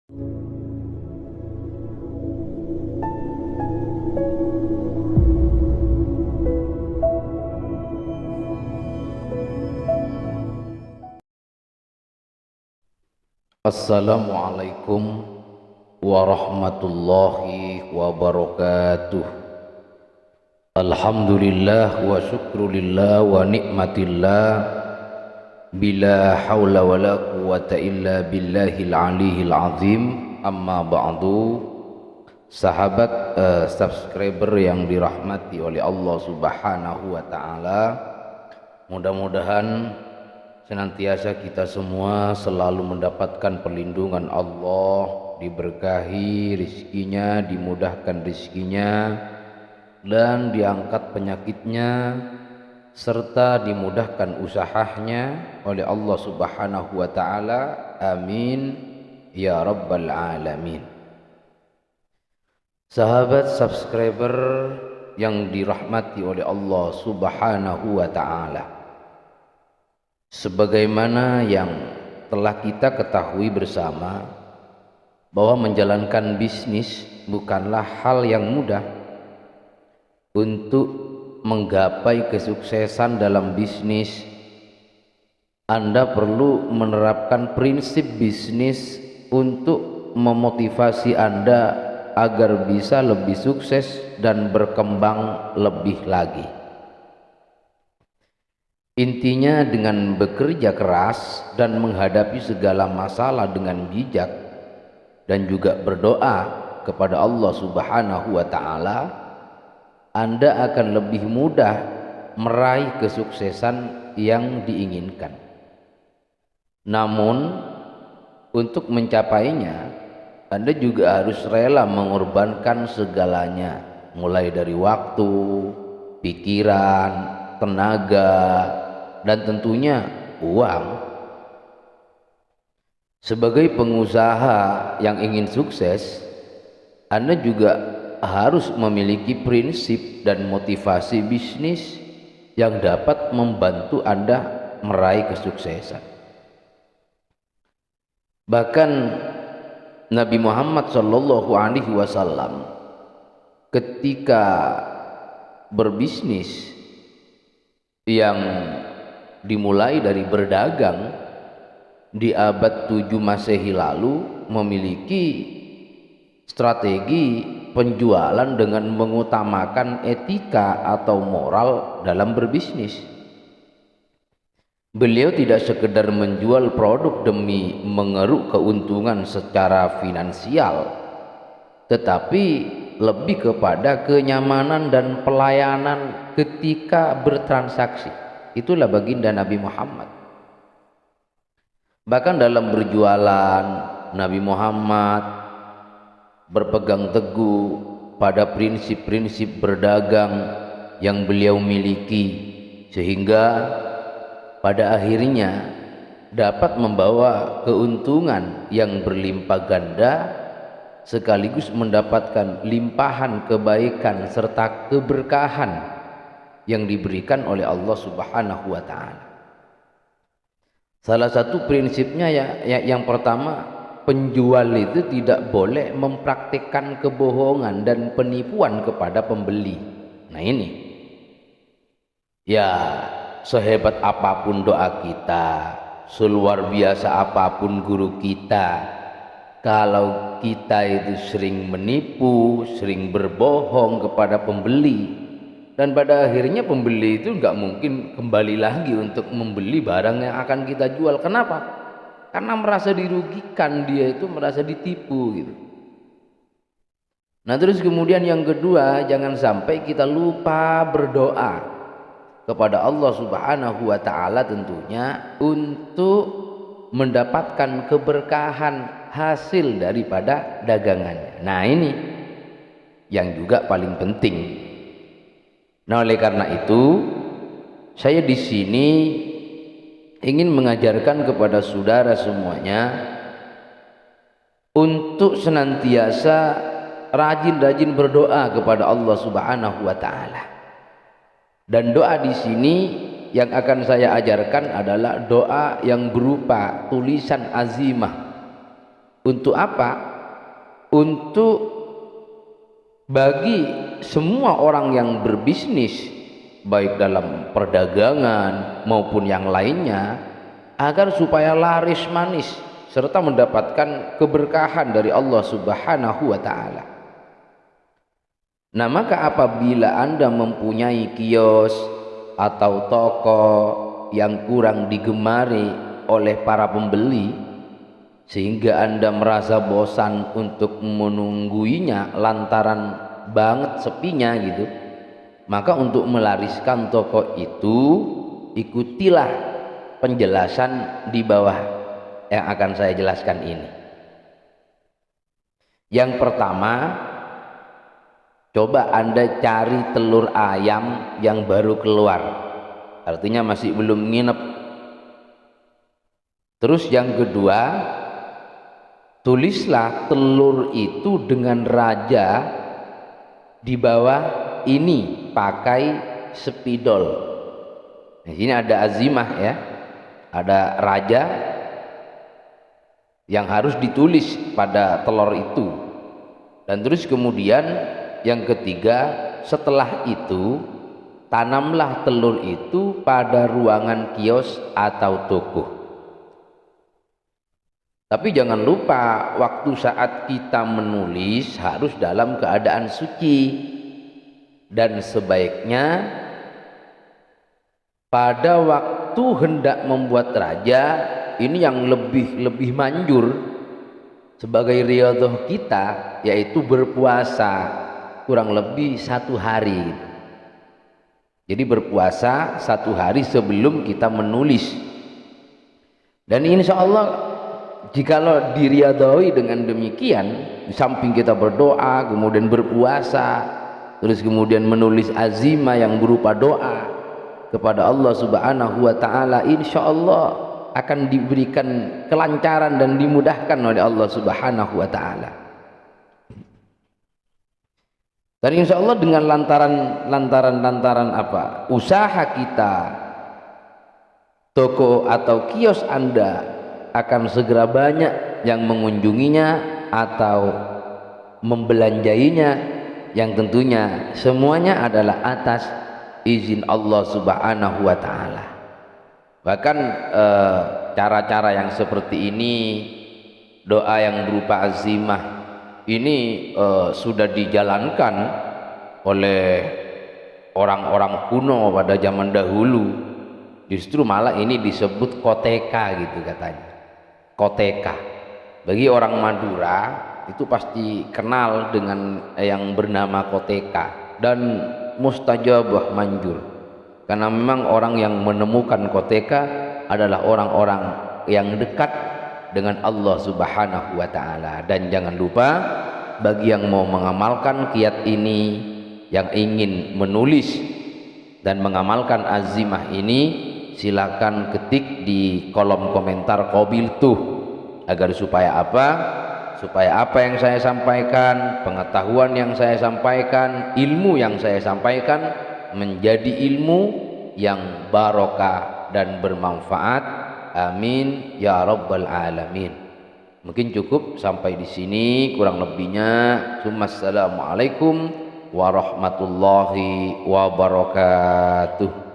Assalamualaikum warahmatullahi wabarakatuh. Alhamdulillah wa syukrulillah wa nikmatillah bila haula wala quwata illa billahil aliyil azim. Amma ba'du. Sahabat subscriber yang dirahmati oleh Allah Subhanahu wa taala, mudah-mudahan senantiasa kita semua selalu mendapatkan perlindungan Allah, diberkahi rizkinya, dimudahkan rizkinya, dan diangkat penyakitnya, serta dimudahkan usahanya oleh Allah Subhanahu wa ta'ala. Amin ya rabbal alamin. Sahabat subscriber yang dirahmati oleh Allah Subhanahu wa ta'ala, sebagaimana yang telah kita ketahui bersama bahwa menjalankan bisnis bukanlah hal yang mudah. Untuk menggapai kesuksesan dalam bisnis, Anda perlu menerapkan prinsip bisnis untuk memotivasi Anda agar bisa lebih sukses dan berkembang lebih lagi. Intinya dengan bekerja keras dan menghadapi segala masalah dengan bijak dan juga berdoa kepada Allah Subhanahu wa ta'ala, Anda akan lebih mudah meraih kesuksesan yang diinginkan. Namun untuk mencapainya, Anda juga harus rela mengorbankan segalanya, mulai dari waktu, pikiran, tenaga, dan tentunya uang. Sebagai pengusaha yang ingin sukses, Anda juga harus memiliki prinsip dan motivasi bisnis yang dapat membantu Anda meraih kesuksesan. Bahkan Nabi Muhammad SAW ketika berbisnis yang dimulai dari berdagang di abad 7 Masehi lalu memiliki strategi penjualan dengan mengutamakan etika atau moral dalam berbisnis. Beliau tidak sekedar menjual produk demi mengeruk keuntungan secara finansial, tetapi lebih kepada kenyamanan dan pelayanan ketika bertransaksi. Itulah baginda Nabi Muhammad. Bahkan dalam berjualan, Nabi Muhammad berpegang teguh pada prinsip-prinsip berdagang yang beliau miliki, sehingga pada akhirnya dapat membawa keuntungan yang berlimpah ganda, sekaligus mendapatkan limpahan kebaikan serta keberkahan yang diberikan oleh Allah Subhanahu wa ta'ala. Salah satu prinsipnya yang pertama, penjual itu tidak boleh mempraktikkan kebohongan dan penipuan kepada pembeli. Nah ini, ya sehebat apapun doa kita, seluar biasa apapun guru kita, kalau kita itu sering menipu, sering berbohong kepada pembeli, dan pada akhirnya pembeli itu nggak mungkin kembali lagi untuk membeli barang yang akan kita jual. Kenapa? Karena merasa dirugikan, dia itu merasa ditipu gitu. Nah terus kemudian yang kedua, jangan sampai kita lupa berdoa kepada Allah Subhanahu wa ta'ala tentunya untuk mendapatkan keberkahan hasil daripada dagangannya. Nah ini yang juga paling penting. Nah oleh karena itu, saya di sini ingin mengajarkan kepada saudara semuanya untuk senantiasa rajin-rajin berdoa kepada Allah Subhanahu wa ta'ala. Dan doa di sini yang akan saya ajarkan adalah doa yang berupa tulisan azimah Untuk apa? Untuk bagi semua orang yang berbisnis, baik dalam perdagangan maupun yang lainnya, agar supaya laris manis serta mendapatkan keberkahan dari Allah Subhanahu wa taala. Nah, maka apabila Anda mempunyai kios atau toko yang kurang digemari oleh para pembeli, sehingga Anda merasa bosan untuk menungguinya lantaran banget sepinya gitu, maka untuk melariskan toko itu, ikutilah penjelasan di bawah yang akan saya jelaskan ini. Yang pertama, coba Anda cari telur ayam yang baru keluar, artinya masih belum nginep. Terus yang kedua, tulislah telur itu dengan raja di bawah ini pakai spidol. Di sini ada azimah ya, ada raja yang harus ditulis pada telur itu. Dan terus kemudian yang ketiga, setelah itu tanamlah telur itu pada ruangan kios atau toko. Tapi jangan lupa, waktu saat kita menulis harus dalam keadaan suci, dan sebaiknya pada waktu hendak membuat raja ini yang lebih manjur sebagai riyadhah kita, yaitu berpuasa kurang lebih 1 hari. Jadi berpuasa 1 hari sebelum kita menulis. Dan insya Allah jikalau diriyadhahi dengan demikian, di samping kita berdoa, kemudian berpuasa, terus kemudian menulis azimah yang berupa doa kepada Allah Subhanahu wa taala, insya Allah akan diberikan kelancaran dan dimudahkan oleh Allah Subhanahu wa taala. Dan insya Allah dengan lantaran apa? Usaha kita, toko atau kios Anda akan segera banyak yang mengunjunginya atau membelanjainya, yang tentunya semuanya adalah atas izin Allah Subhanahu wa taala. Bahkan cara-cara yang seperti ini, doa yang berupa azimah ini sudah dijalankan oleh orang-orang kuno pada zaman dahulu. Justru malah ini disebut koteka gitu katanya. Koteka bagi orang Madura itu pasti kenal dengan yang bernama koteka, dan mustajabah manjur, karena memang orang yang menemukan koteka adalah orang-orang yang dekat dengan Allah Subhanahu wa taala. Dan jangan lupa, bagi yang mau mengamalkan kiat ini, yang ingin menulis dan mengamalkan azimah ini, silakan ketik di kolom komentar qabil tuh, agar supaya apa? Supaya apa yang saya sampaikan, pengetahuan yang saya sampaikan, ilmu yang saya sampaikan menjadi ilmu yang barokah dan bermanfaat. Amin ya rabbal alamin. Mungkin cukup sampai di sini, kurang lebihnya assalamualaikum warahmatullahi wabarakatuh.